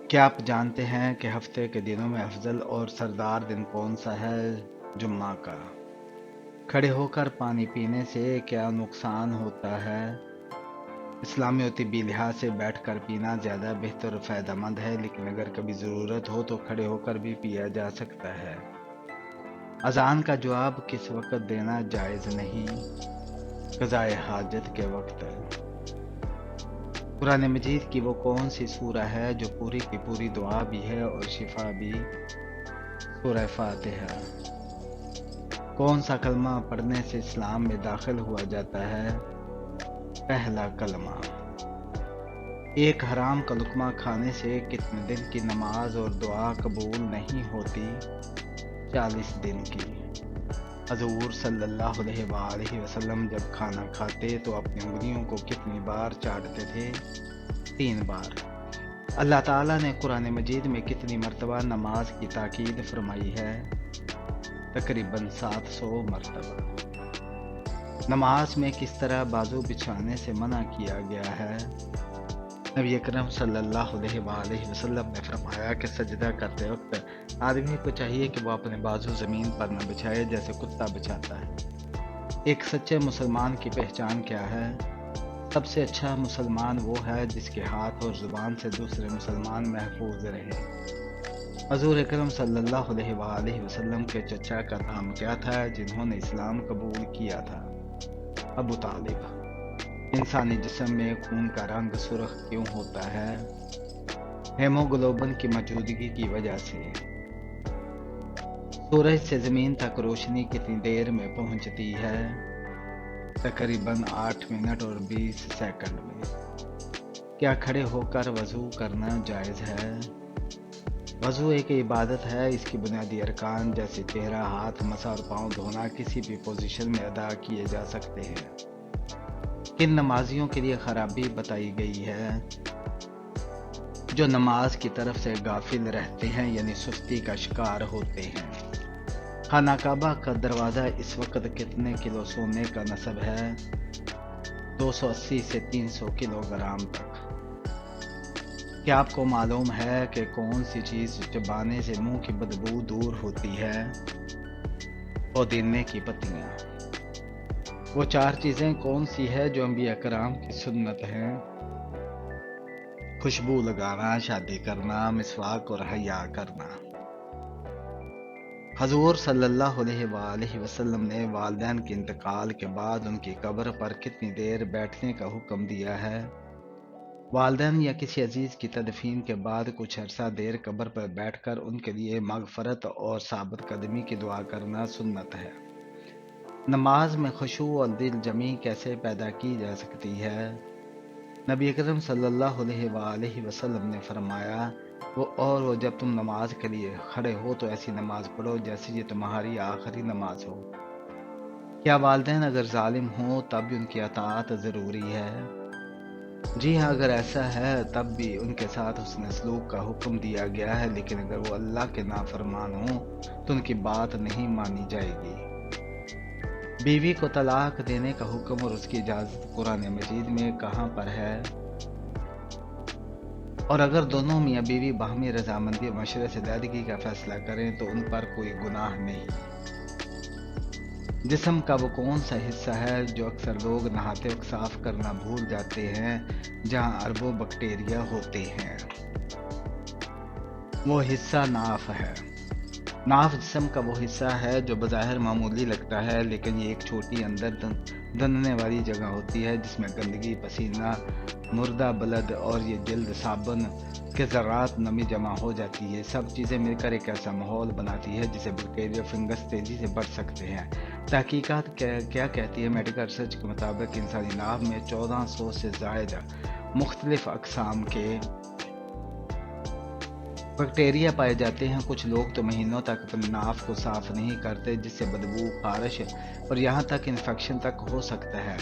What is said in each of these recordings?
کیا آپ جانتے ہیں کہ ہفتے کے دنوں میں افضل اور سردار دن کون سا ہے؟ جمعہ کا۔ کھڑے ہو کر پانی پینے سے کیا نقصان ہوتا ہے؟ اسلامی و طبی لحاظ سے بیٹھ کر پینا زیادہ بہتر اور فائدہ مند ہے، لیکن اگر کبھی ضرورت ہو تو کھڑے ہو کر بھی پیا جا سکتا ہے۔ اذان کا جواب کس وقت دینا جائز نہیں؟ قضائے حاجت کے وقت۔ قرآن مجید کی وہ کون سی سورہ ہے جو پوری کی پوری دعا بھی ہے اور شفا بھی؟ سورہ فاتحہ۔ کون سا کلمہ پڑھنے سے اسلام میں داخل ہوا جاتا ہے؟ پہلا کلمہ۔ ایک حرام کا لقمہ کھانے سے کتنے دن کی نماز اور دعا قبول نہیں ہوتی؟ 40 دن کی۔ حضور صلی اللہ علیہ وآلہ وسلم جب کھانا کھاتے تو اپنی انگلیوں کو کتنی بار چاٹتے تھے؟ 3 بار۔ اللہ تعالیٰ نے قرآن مجید میں کتنی مرتبہ نماز کی تاکید فرمائی ہے؟ تقریباً 700 مرتبہ۔ نماز میں کس طرح بازو بچھانے سے منع کیا گیا ہے؟ نبی اکرم صلی اللہ علیہ وآلہ وسلم نے فرمایا کہ سجدہ کرتے وقت آدمی کو چاہیے کہ وہ اپنے بازو زمین پر نہ بچھائے جیسے کتا بچھاتا ہے۔ ایک سچے مسلمان کی پہچان کیا ہے؟ سب سے اچھا مسلمان وہ ہے جس کے ہاتھ اور زبان سے دوسرے مسلمان محفوظ رہے۔ حضور اکرم صلی اللہ علیہ وآلہ وسلم کے چچا کا نام کیا تھا جنہوں نے اسلام قبول کیا تھا؟ ابو طالب۔ انسانی جسم میں خون کا رنگ سرخ کیوں ہوتا ہے؟ ہیموگلوبن کی موجودگی کی وجہ سے۔ سورج سے زمین تک روشنی کتنی دیر میں پہنچتی ہے؟ تقریباً 8 منٹ اور 20 سیکنڈ میں۔ کیا کھڑے ہو کر وضو کرنا جائز ہے؟ وضو ایک عبادت ہے، اس کی بنیادی ارکان جیسے چہرہ، ہاتھ، مسا اور پاؤں دھونا کسی بھی پوزیشن میں ادا کیے جا سکتے ہیں۔ کن نمازیوں کے لیے خرابی بتائی گئی ہے؟ جو نماز کی طرف سے غافل رہتے ہیں یعنی سستی کا شکار ہوتے ہیں۔ خانہ کعبہ کا دروازہ اس وقت کتنے کلو سونے کا نصب ہے؟ 280 سے 300 کلو گرام تک۔ کیا آپ کو معلوم ہے کہ کون سی چیز چبانے سے منہ کی بدبو دور ہوتی ہے؟ پودینے کی پتیاں۔ وہ 4 چیزیں کون سی ہے جو انبیاء کرام کی سنت ہیں؟ خوشبو لگانا، شادی کرنا، مسواک اور حیا کرنا۔ حضور صلی اللہ علیہ وآلہ وسلم نے والدین کے انتقال کے بعد ان کی قبر پر کتنی دیر بیٹھنے کا حکم دیا ہے؟ والدین یا کسی عزیز کی تدفین کے بعد کچھ عرصہ دیر قبر پر بیٹھ کر ان کے لیے مغفرت اور ثابت قدمی کی دعا کرنا سنت ہے۔ نماز میں خشوع اور دل جمی کیسے پیدا کی جا سکتی ہے؟ نبی اکرم صلی اللہ علیہ وآلہ وسلم نے فرمایا وہ جب تم نماز کے لیے کھڑے ہو تو ایسی نماز پڑھو جیسے یہ تمہاری آخری نماز ہو۔ کیا والدین اگر ظالم ہوں تب بھی ان کی اطاعت ضروری ہے؟ جی ہاں، اگر ایسا ہے تب بھی ان کے ساتھ حسن سلوک کا حکم دیا گیا ہے، لیکن اگر وہ اللہ کے نافرمان ہوں تو ان کی بات نہیں مانی جائے گی۔ بیوی کو طلاق دینے کا حکم اور اس کی اجازت قرآن مجید میں کہاں پر ہے؟ اور اگر دونوں میاں بیوی باہمی رضامندی اور مشورے سے علیحدگی کا فیصلہ کریں تو ان پر کوئی گناہ نہیں۔ جسم کا وہ کون سا حصہ ہے جو اکثر لوگ نہاتے وقت صاف کرنا بھول جاتے ہیں، جہاں اربوں بیکٹیریا ہوتے ہیں؟ وہ حصہ ناف ہے۔ ناف جسم کا وہ حصہ ہے جو بظاہر معمولی لگتا ہے، لیکن یہ ایک چھوٹی اندر دندنے والی جگہ ہوتی ہے جس میں گندگی، پسینہ، مردہ بلد اور یہ جلد صابن کے ذرات نمی جمع ہو جاتی ہے۔ سب چیزیں مل کر ایک ایسا ماحول بناتی ہے جسے بیکٹیریا فنگس تیزی سے بڑھ سکتے ہیں۔ تحقیقات کیا کہتی ہے؟ میڈیکل ریسرچ کے مطابق انسانی ناف میں 1400 سے زائد مختلف اقسام کے بیکٹیریا پائے جاتے ہیں۔ کچھ لوگ تو مہینوں تک اپنے ناف کو صاف نہیں کرتے، جس سے بدبو، خارش اور یہاں تک انفیکشن تک ہو سکتا ہے۔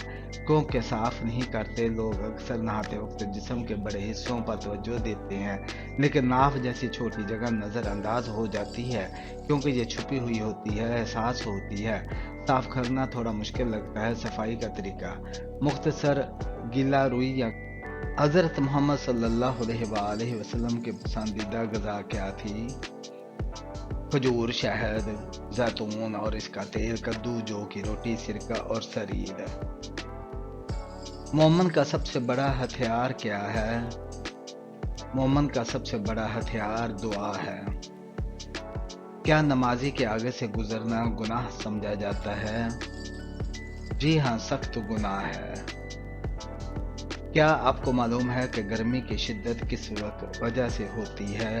کیونکہ صاف نہیں کرتے، لوگ اکثر نہاتے وقت جسم کے بڑے حصوں پر توجہ دیتے ہیں، لیکن ناف جیسی چھوٹی جگہ نظر انداز ہو جاتی ہے کیونکہ یہ چھپی ہوئی ہوتی ہے، احساس ہوتی ہے۔ صاف کرنا تھوڑا مشکل لگتا ہے۔ صفائی کا طریقہ: مختصر گیلا روئی یا حضرت محمد صلی اللہ علیہ وآلہ وسلم کی پسندیدہ غذا کیا تھی؟ کھجور، شہد، زیتون اور اس کا تیل، کدو، جو کی روٹی، سرکہ اور سرید۔ مومن کا سب سے بڑا ہتھیار کیا ہے؟ مومن کا سب سے بڑا ہتھیار دعا ہے۔ کیا نمازی کے آگے سے گزرنا گناہ سمجھا جاتا ہے؟ جی ہاں، سخت گناہ ہے۔ کیا آپ کو معلوم ہے کہ گرمی کی شدت کس وجہ سے ہوتی ہے؟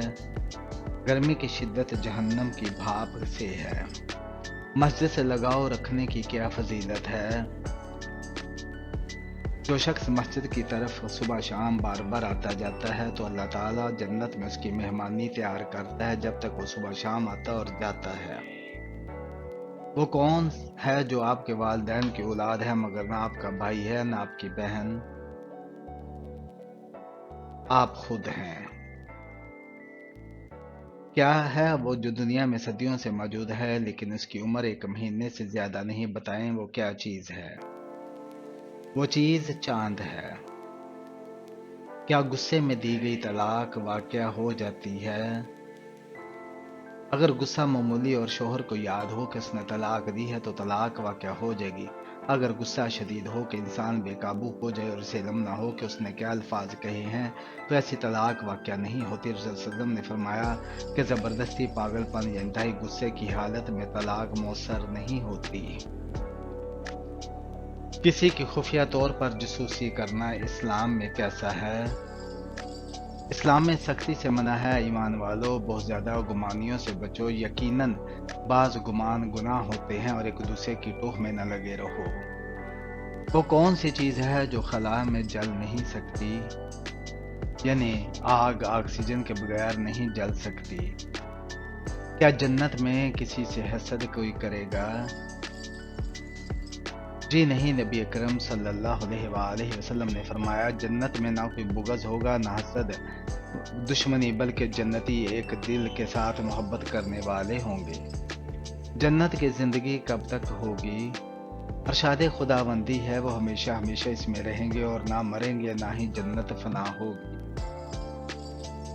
گرمی کی شدت جہنم کی بھاپ سے ہے۔ مسجد سے لگاؤ رکھنے کی کیا فضیلت ہے؟ جو شخص مسجد کی طرف صبح شام بار بار آتا جاتا ہے تو اللہ تعالیٰ جنت میں اس کی مہمانی تیار کرتا ہے جب تک وہ صبح شام آتا اور جاتا ہے۔ وہ کون ہے جو آپ کے والدین کی اولاد ہے مگر نہ آپ کا بھائی ہے نہ آپ کی بہن؟ آپ خود ہیں۔ کیا ہے وہ جو دنیا میں صدیوں سے موجود ہے لیکن اس کی عمر ایک مہینے سے زیادہ نہیں؟ بتائیں وہ کیا چیز ہے؟ وہ چیز چاند ہے۔ کیا غصے میں دی گئی طلاق واقع ہو جاتی ہے؟ اگر غصہ معمولی اور شوہر کو یاد ہو کہ اس نے طلاق دی ہے تو طلاق واقع ہو جائے گی۔ اگر غصہ شدید ہو کہ انسان بے قابو ہو جائے اور اسے علم نہ ہو کہ اس نے کیا الفاظ کہے ہیں تو ایسی طلاق واقع نہیں ہوتی۔ رسول صلی اللہ علیہ وسلم نے فرمایا کہ زبردستی، پاگل پن یا انتہائی غصے کی حالت میں طلاق مؤثر نہیں ہوتی۔ کسی کی خفیہ طور پر جاسوسی کرنا اسلام میں کیسا ہے؟ اسلام میں سختی سے منع ہے۔ ایمان والو، بہت زیادہ گمانیوں سے بچو۔ یقیناً بعض گمان گناہ ہوتے ہیں اور ایک دوسرے کی ٹوہ میں نہ لگے رہو۔ وہ کون سی چیز ہے جو خلا میں جل نہیں سکتی؟ یعنی آگ آکسیجن کے بغیر نہیں جل سکتی۔ کیا جنت میں کسی سے حسد کوئی کرے گا؟ جی نہیں، نبی اکرم صلی اللہ علیہ وآلہ وسلم نے فرمایا جنت میں نہ کوئی بغض ہوگا نہ حسد، دشمنی، بلکہ جنتی ایک دل کے ساتھ محبت کرنے والے ہوں گے۔ جنت کی زندگی کب تک ہوگی؟ ارشاد خداوندی ہے وہ ہمیشہ ہمیشہ اس میں رہیں گے اور نہ مریں گے نہ ہی جنت فنا ہوگی۔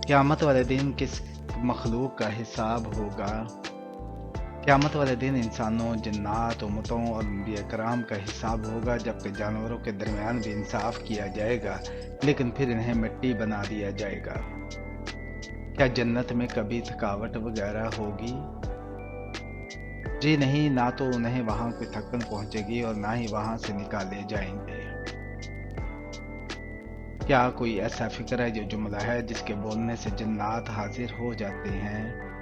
قیامت والے دن کس مخلوق کا حساب ہوگا؟ قیامت والے دن انسانوں، جنات، امتوں اور انبیاء کرام کا حساب ہوگا، جبکہ جانوروں کے درمیان بھی انصاف کیا جائے گا لیکن پھر انہیں مٹی بنا دیا جائے گا۔ کیا جنت میں کبھی تھکاوٹ وغیرہ ہوگی؟ جی نہیں، نہ تو انہیں وہاں کوئی تھکن پہنچے گی اور نہ ہی وہاں سے نکالے جائیں گے۔ کیا کوئی ایسا فکر ہے جو جملہ ہے جس کے بولنے سے جنات حاضر ہو جاتے ہیں؟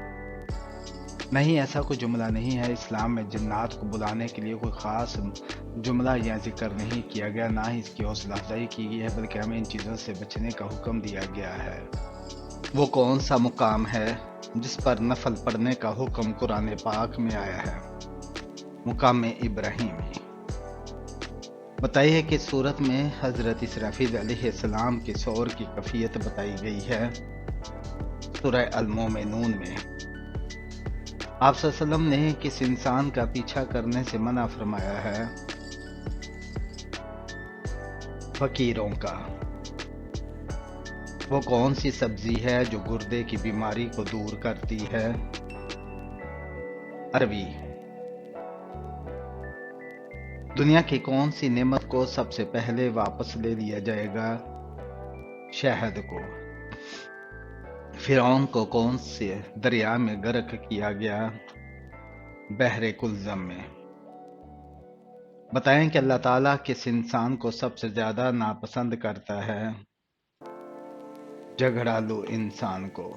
نہیں، ایسا کوئی جملہ نہیں ہے۔ اسلام میں جنات کو بلانے کے لیے کوئی خاص جملہ یا ذکر نہیں کیا گیا، نہ ہی اس کی حوصلہ افزائی کی گئی ہے، بلکہ ہمیں ان چیزوں سے بچنے کا حکم دیا گیا ہے۔ وہ کون سا مقام ہے جس پر نفل پڑھنے کا حکم قرآن پاک میں آیا ہے؟ مقام ابراہیم۔ بتائیے کہ صورت میں حضرت اسرافیل علیہ السلام کے صور کی کیفیت بتائی گئی ہے۔ سورہ المومنون میں آپ صلی اللہ علیہ وسلم نے کس انسان کا پیچھا کرنے سے منع فرمایا ہے؟ فقیروں کا۔ وہ کون سی سبزی ہے جو گردے کی بیماری کو دور کرتی ہے؟ اروی۔ دنیا کی کون سی نعمت کو سب سے پہلے واپس لے لیا جائے گا؟ شہد کو۔ فرعون کو کون سے دریا میں غرق کیا گیا؟ بحر کلزم میں۔ بتائیں کہ اللہ تعالیٰ کس انسان کو سب سے زیادہ ناپسند کرتا ہے؟ جھگڑالو انسان کو۔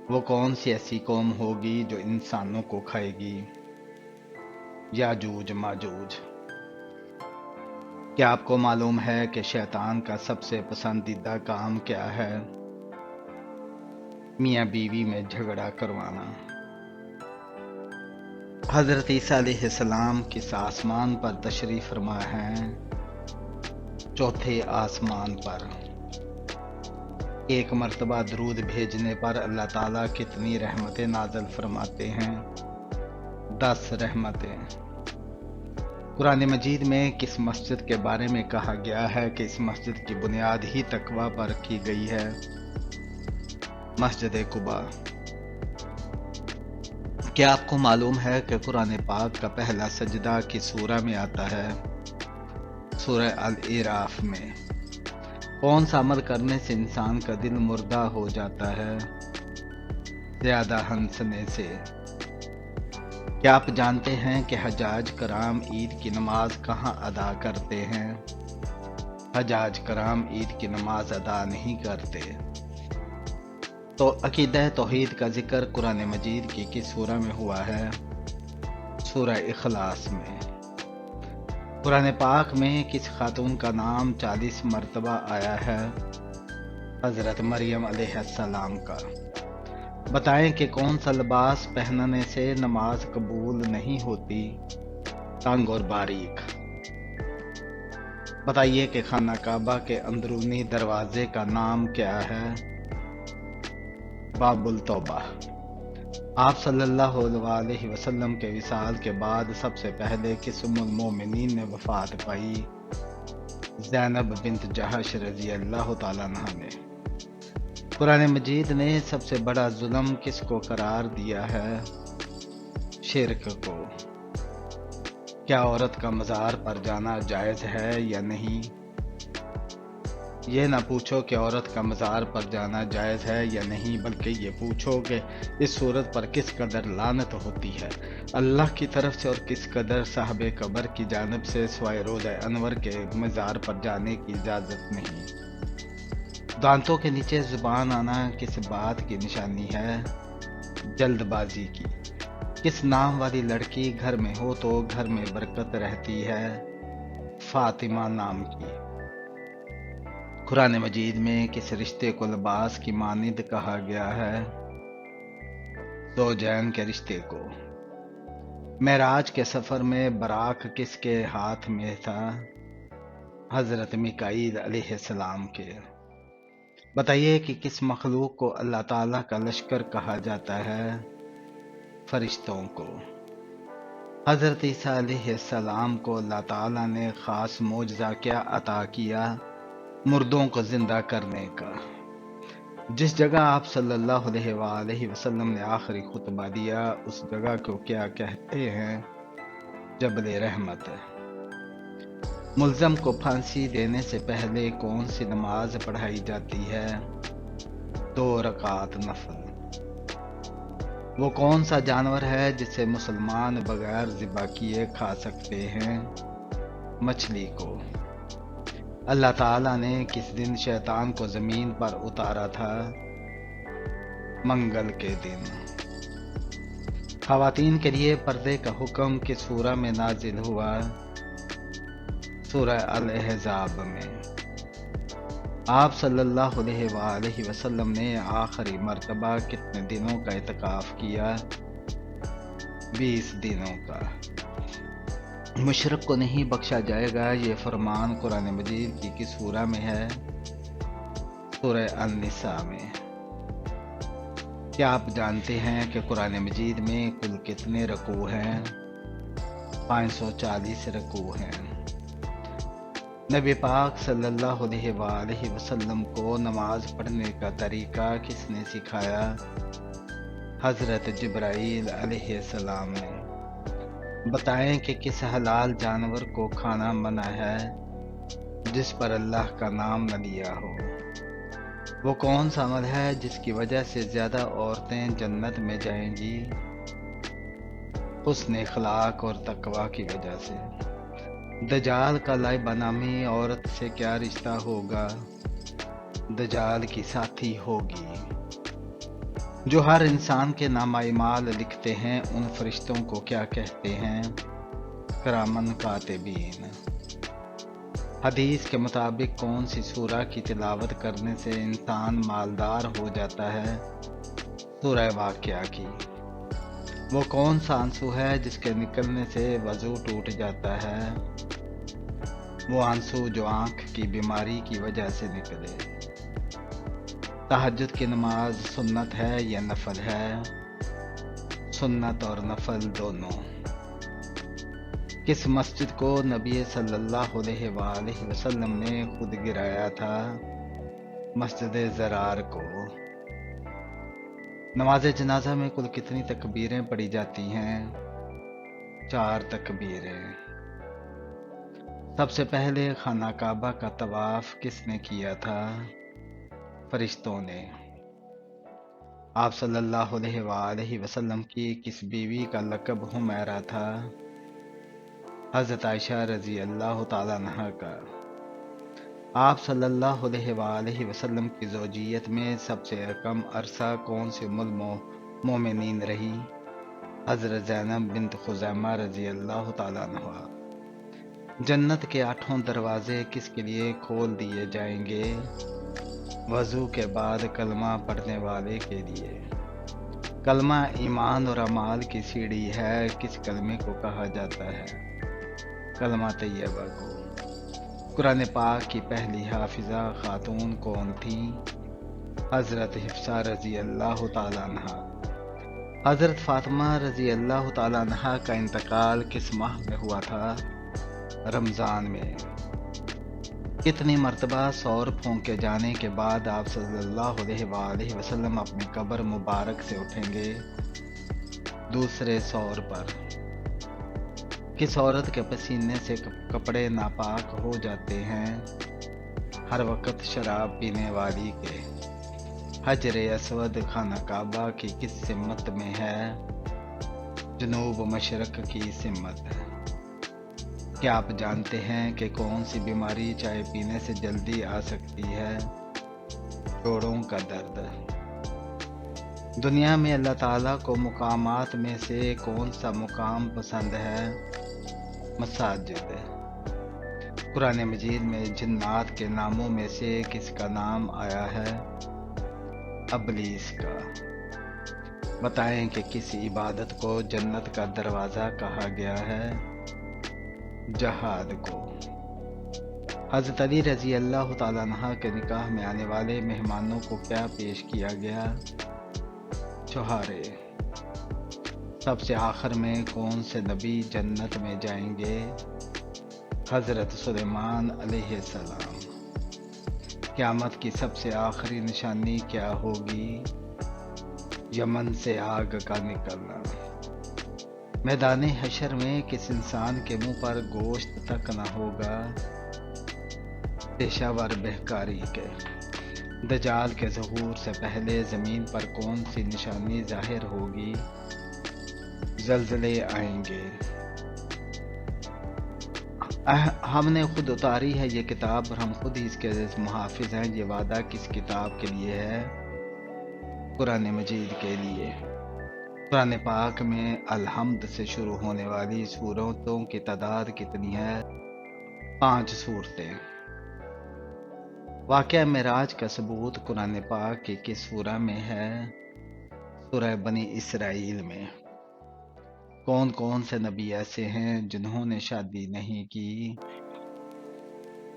وہ کون سی ایسی قوم ہوگی جو انسانوں کو کھائے گی؟ یاجوج ماجوج۔ کیا آپ کو معلوم ہے کہ شیطان کا سب سے پسندیدہ کام کیا ہے؟ میاں بیوی میں جھگڑا کروانا۔ حضرت عیسیٰ علیہ السلام کس آسمان پر تشریف فرما ہیں؟ چوتھے آسمان پر۔ ایک مرتبہ درود بھیجنے پر اللہ تعالیٰ کتنی رحمتیں نازل فرماتے ہیں؟ 10 رحمتیں۔ قرآن مجید میں کس مسجد کے بارے میں کہا گیا ہے کہ اس مسجد کی بنیاد ہی تقوی پر رکھی گئی ہے؟ مسجد قباء۔ کیا آپ کو معلوم ہے کہ قرآن پاک کا پہلا سجدہ کس سورہ میں آتا ہے؟ سورہ الاعراف میں۔ کون سا عمل کرنے سے انسان کا دل مردہ ہو جاتا ہے؟ زیادہ ہنسنے سے۔ کیا آپ جانتے ہیں کہ حجاج کرام عید کی نماز کہاں ادا کرتے ہیں؟ حجاج کرام عید کی نماز ادا نہیں کرتے۔ تو عقیدہ توحید کا ذکر قرآن مجید کی کس سورہ میں ہوا ہے؟ سورہ اخلاص میں۔ قرآن پاک میں کس خاتون کا نام 40 مرتبہ آیا ہے؟ حضرت مریم علیہ السلام کا۔ بتائیں کہ کون سا لباس پہننے سے نماز قبول نہیں ہوتی؟ تنگ اور باریک۔ بتائیے کہ خانہ کعبہ کے اندرونی دروازے کا نام کیا ہے؟ باب التوبہ۔ آپ صلی اللہ علیہ وسلم کے وصال کے بعد سب سے پہلے کس ام المومنین نے وفات پائی؟ زینب بنت جہش رضی اللہ تعالیٰ عنہا نے۔ قرآن مجید نے سب سے بڑا ظلم کس کو قرار دیا ہے؟ شرک کو۔ کیا عورت کا مزار پر جانا جائز ہے یا نہیں؟ یہ نہ پوچھو کہ عورت کا مزار پر جانا جائز ہے یا نہیں، بلکہ یہ پوچھو کہ اس صورت پر کس قدر لعنت ہوتی ہے اللہ کی طرف سے اور کس قدر صاحب قبر کی جانب سے سوائے روضہ انور کے مزار پر جانے کی اجازت نہیں۔ دانتوں کے نیچے زبان آنا کس بات کی نشانی ہے؟ جلد بازی کی۔ کس نام والی لڑکی گھر میں ہو تو گھر میں برکت رہتی ہے؟ فاطمہ نام کی۔ قرآن مجید میں کس رشتے کو لباس کی مانند کہا گیا ہے؟ زوجین کے رشتے کو۔ معراج کے سفر میں براق کس کے ہاتھ میں تھا؟ حضرت میکائیل علیہ السلام کے۔ بتائیے کہ کس مخلوق کو اللہ تعالیٰ کا لشکر کہا جاتا ہے؟ فرشتوں کو۔ حضرت عیسیٰ علیہ السلام کو اللہ تعالیٰ نے خاص معجزہ کیا عطا کیا؟ مردوں کو زندہ کرنے کا۔ جس جگہ آپ صلی اللہ علیہ وآلہ وسلم نے آخری خطبہ دیا اس جگہ کو کیا کہتے ہیں؟ جبل رحمت۔ ملزم کو پھانسی دینے سے پہلے کون سی نماز پڑھائی جاتی ہے؟ 2 رکعت نفل۔ وہ کون سا جانور ہے جسے مسلمان بغیر ذبح کیے کھا سکتے ہیں؟ مچھلی کو۔ اللہ تعالیٰ نے کس دن شیطان کو زمین پر اتارا تھا؟ منگل کے دن۔ خواتین کے لیے پردے کا حکم کس سورہ میں نازل ہوا؟ سورہ الاحزاب میں۔ آپ صلی اللہ علیہ وآلہ وسلم نے آخری مرتبہ کتنے دنوں کا اعتکاف کیا؟ 20 دنوں کا۔ مشرک کو نہیں بخشا جائے گا، یہ فرمان قرآن مجید کی کس سورہ میں ہے؟ سورہ النساء میں۔ کیا آپ جانتے ہیں کہ قرآن مجید میں کل کتنے رکوع ہیں؟ 540 رکوع ہیں۔ نبی پاک صلی اللہ علیہ وآلہ وسلم کو نماز پڑھنے کا طریقہ کس نے سکھایا؟ حضرت جبرائیل علیہ السلام نے۔ بتائیں کہ کس حلال جانور کو کھانا منع ہے جس پر اللہ کا نام نہ لیا ہو؟ وہ کون سا عمل ہے جس کی وجہ سے زیادہ عورتیں جنت میں جائیں گی؟ حسن اخلاق اور تقوی کی وجہ سے۔ دجال کا لائبہ نامی عورت سے کیا رشتہ ہوگا؟ دجال کی ساتھی ہوگی۔ جو ہر انسان کے نامہ اعمال لکھتے ہیں ان فرشتوں کو کیا کہتے ہیں؟ کرامن کاتبین۔ حدیث کے مطابق کون سی سورہ کی تلاوت کرنے سے انسان مالدار ہو جاتا ہے؟ سورہ واقعہ کی۔ وہ کون سا آنسو ہے جس کے نکلنے سے وضو ٹوٹ جاتا ہے؟ وہ آنسو جو آنکھ کی بیماری کی وجہ سے نکلے۔ تہجد کی نماز سنت ہے یا نفل ہے؟ سنت اور نفل دونوں۔ کس مسجد کو نبی صلی اللہ علیہ وآلہ وسلم نے خود گرایا تھا؟ مسجد زرار کو۔ نماز جنازہ میں کل کتنی تکبیریں پڑھی جاتی ہیں؟ 4 تکبیریں۔ سب سے پہلے خانہ کعبہ کا طواف کس نے کیا تھا؟ فرشتوں نے۔ آپ صلی اللہ علیہ وآلہ وسلم کی کس بیوی کا لقب حمیرہ تھا؟ حضرت عائشہ رضی اللہ تعالیٰ عنہا کا۔ آپ صلی اللہ علیہ وآلہ وسلم کی زوجیت میں سب سے کم عرصہ کون سی ام المومنین رہی؟ حضرت زینب بنت خزیمہ رضی اللہ تعالیٰ عنہا۔ جنت کے 8 دروازے کس کے لیے کھول دیے جائیں گے؟ وضو کے بعد کلمہ پڑھنے والے کے لیے۔ کلمہ ایمان اور اعمال کی سیڑھی ہے، کس کلمے کو کہا جاتا ہے؟ کلمہ طیبہ کو۔ قرآن پاک کی پہلی حافظہ خاتون کون تھیں؟ حضرت حفصہ رضی اللہ تعالیٰ عنہا۔ حضرت فاطمہ رضی اللہ تعالیٰ عنہا کا انتقال کس ماہ میں ہوا تھا؟ رمضان میں۔ کتنی مرتبہ سور پھونکے جانے کے بعد آپ صلی اللہ علیہ وآلہ وسلم اپنی قبر مبارک سے اٹھیں گے؟ دوسرے سور پر۔ کس عورت کے پسینے سے کپڑے ناپاک ہو جاتے ہیں؟ ہر وقت شراب پینے والی کے۔ حجر اسود خانہ کعبہ کی کس سمت میں ہے؟ جنوب مشرق کی سمت۔ کیا آپ جانتے ہیں کہ کون سی بیماری چائے پینے سے جلدی آ سکتی ہے؟ جوڑوں کا درد۔ دنیا میں اللہ تعالیٰ کو مقامات میں سے کون سا مقام پسند ہے؟ مساجد۔ قرآن مجید میں جنات کے ناموں میں سے کس کا نام آیا ہے؟ ابلیس کا۔ بتائیں کہ کس عبادت کو جنت کا دروازہ کہا گیا ہے؟ جہاد کو۔ حضرت علی رضی اللہ تعالیٰ عنہ کے نکاح میں آنے والے مہمانوں کو کیا پیش کیا گیا؟ چھہارے۔ سب سے آخر میں کون سے نبی جنت میں جائیں گے؟ حضرت سلیمان علیہ السلام۔ قیامت کی سب سے آخری نشانی کیا ہوگی؟ یمن سے آگ کا نکلنا۔ میدان حشر میں کس انسان کے منہ پر گوشت تک نہ ہوگا؟ پیشہ ور بہکاری کے۔ دجال کے ظہور سے پہلے زمین پر کون سی نشانی ظاہر ہوگی؟ زلزلے آئیں گے۔ ہم نے خود اتاری ہے یہ کتاب اور ہم خود ہی اس کے محافظ ہیں۔ یہ وعدہ کس کتاب کے لیے ہے؟ قرآن مجید کے لیے۔ قرآن پاک میں الحمد سے شروع ہونے والی سورتوں کی تعداد کتنی ہے؟ 5 سورتیں۔ واقعہ معراج کا ثبوت قرآن پاک کی کس سورہ میں ہے؟ سورہ بنی اسرائیل میں۔ کون کون سے نبی ایسے ہیں جنہوں نے شادی نہیں کی؟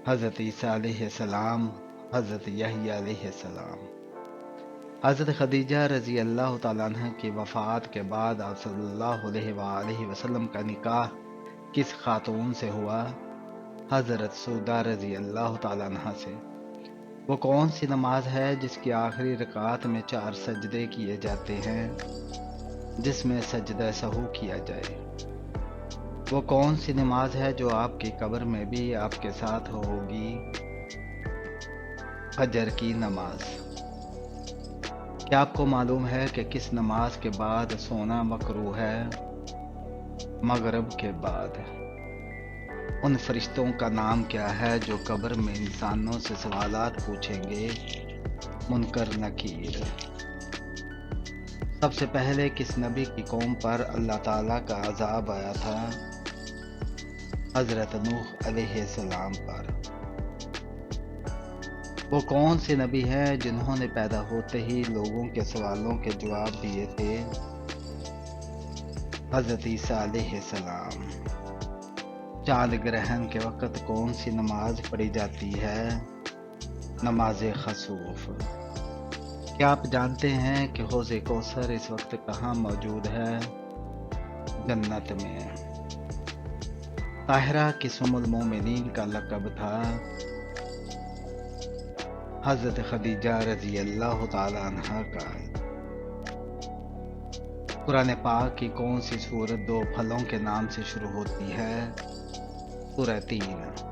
حضرت عیسیٰ علیہ السلام، حضرت یحییٰ علیہ السلام۔ حضرت خدیجہ رضی اللہ تعالیٰ عنہ کی وفات کے بعد آپ صلی اللہ علیہ وآلہ وسلم کا نکاح کس خاتون سے ہوا؟ حضرت سودہ رضی اللہ تعالیٰ عنہ سے۔ وہ کون سی نماز ہے جس کی آخری رکعت میں 4 سجدے کیے جاتے ہیں، جس میں سجدہ سہو کیا جائے؟ وہ کون سی نماز ہے جو آپ کی قبر میں بھی آپ کے ساتھ ہوگی؟ فجر کی نماز۔ کیا آپ کو معلوم ہے کہ کس نماز کے بعد سونا مکروہ ہے؟ مغرب کے بعد۔ ان فرشتوں کا نام کیا ہے جو قبر میں انسانوں سے سوالات پوچھیں گے؟ منکر نکیر۔ سب سے پہلے کس نبی کی قوم پر اللہ تعالیٰ کا عذاب آیا تھا؟ حضرت نوح علیہ السلام پر۔ وہ کون سے نبی ہیں جنہوں نے پیدا ہوتے ہی لوگوں کے سوالوں کے جواب دیے تھے؟ حضرت عیسیٰ علیہ السلام۔ چاند گرہن کے وقت کون سی نماز پڑھی جاتی ہے؟ نماز خسوف۔ کیا آپ جانتے ہیں کہ حوض کوثر اس وقت کہاں موجود ہے؟ جنت میں۔ طاہرہ کی ام المومنین کا لقب تھا۔ حضرت خدیجہ رضی اللہ تعالی عنہا کا۔ قرآن پاک کی کون سی سورت دو پھلوں کے نام سے شروع ہوتی ہے؟ سورہ تین۔